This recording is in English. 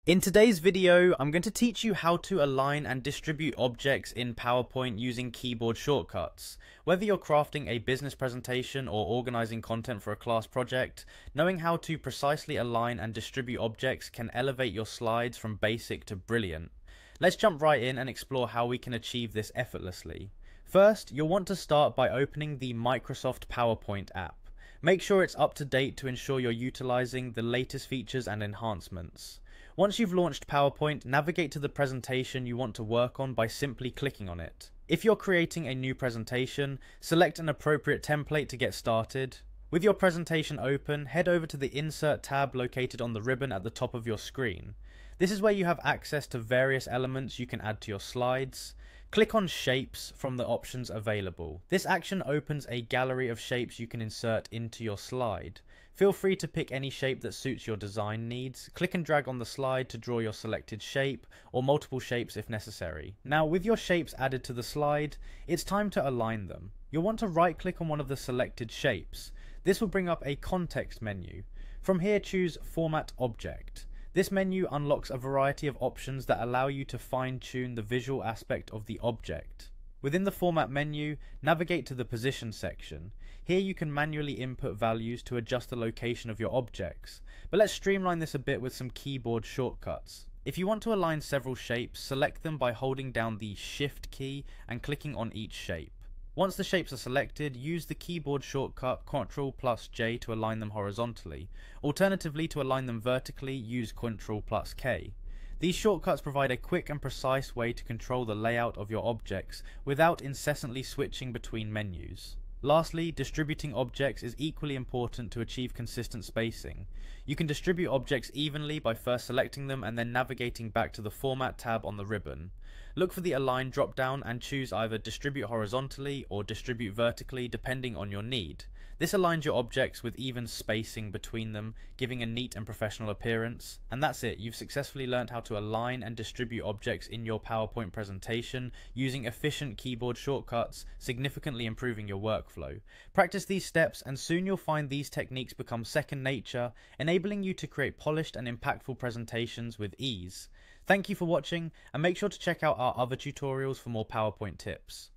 In today's video, I'm going to teach you how to align and distribute objects in PowerPoint using keyboard shortcuts. Whether you're crafting a business presentation or organizing content for a class project, knowing how to precisely align and distribute objects can elevate your slides from basic to brilliant. Let's jump right in and explore how we can achieve this effortlessly. First, you'll want to start by opening the Microsoft PowerPoint app. Make sure it's up to date to ensure you're utilizing the latest features and enhancements. Once you've launched PowerPoint, navigate to the presentation you want to work on by simply clicking on it. If you're creating a new presentation, select an appropriate template to get started. With your presentation open, head over to the Insert tab located on the ribbon at the top of your screen. This is where you have access to various elements you can add to your slides. Click on Shapes from the options available. This action opens a gallery of shapes you can insert into your slide. Feel free to pick any shape that suits your design needs. Click and drag on the slide to draw your selected shape, or multiple shapes if necessary. Now, with your shapes added to the slide, it's time to align them. You'll want to right-click on one of the selected shapes. This will bring up a context menu. From here, choose Format Object. This menu unlocks a variety of options that allow you to fine-tune the visual aspect of the object. Within the Format menu, navigate to the Position section. Here you can manually input values to adjust the location of your objects, but let's streamline this a bit with some keyboard shortcuts. If you want to align several shapes, select them by holding down the Shift key and clicking on each shape. Once the shapes are selected, use the keyboard shortcut Ctrl+J to align them horizontally. Alternatively, to align them vertically, use Ctrl+K. These shortcuts provide a quick and precise way to control the layout of your objects without incessantly switching between menus. Lastly, distributing objects is equally important to achieve consistent spacing. You can distribute objects evenly by first selecting them and then navigating back to the Format tab on the ribbon. Look for the Align drop-down and choose either Distribute horizontally or Distribute vertically depending on your need. This aligns your objects with even spacing between them, giving a neat and professional appearance. And that's it, you've successfully learned how to align and distribute objects in your PowerPoint presentation using efficient keyboard shortcuts, significantly improving your workflow. Practice these steps and soon you'll find these techniques become second nature, enabling you to create polished and impactful presentations with ease. Thank you for watching, and make sure to check out our other tutorials for more PowerPoint tips.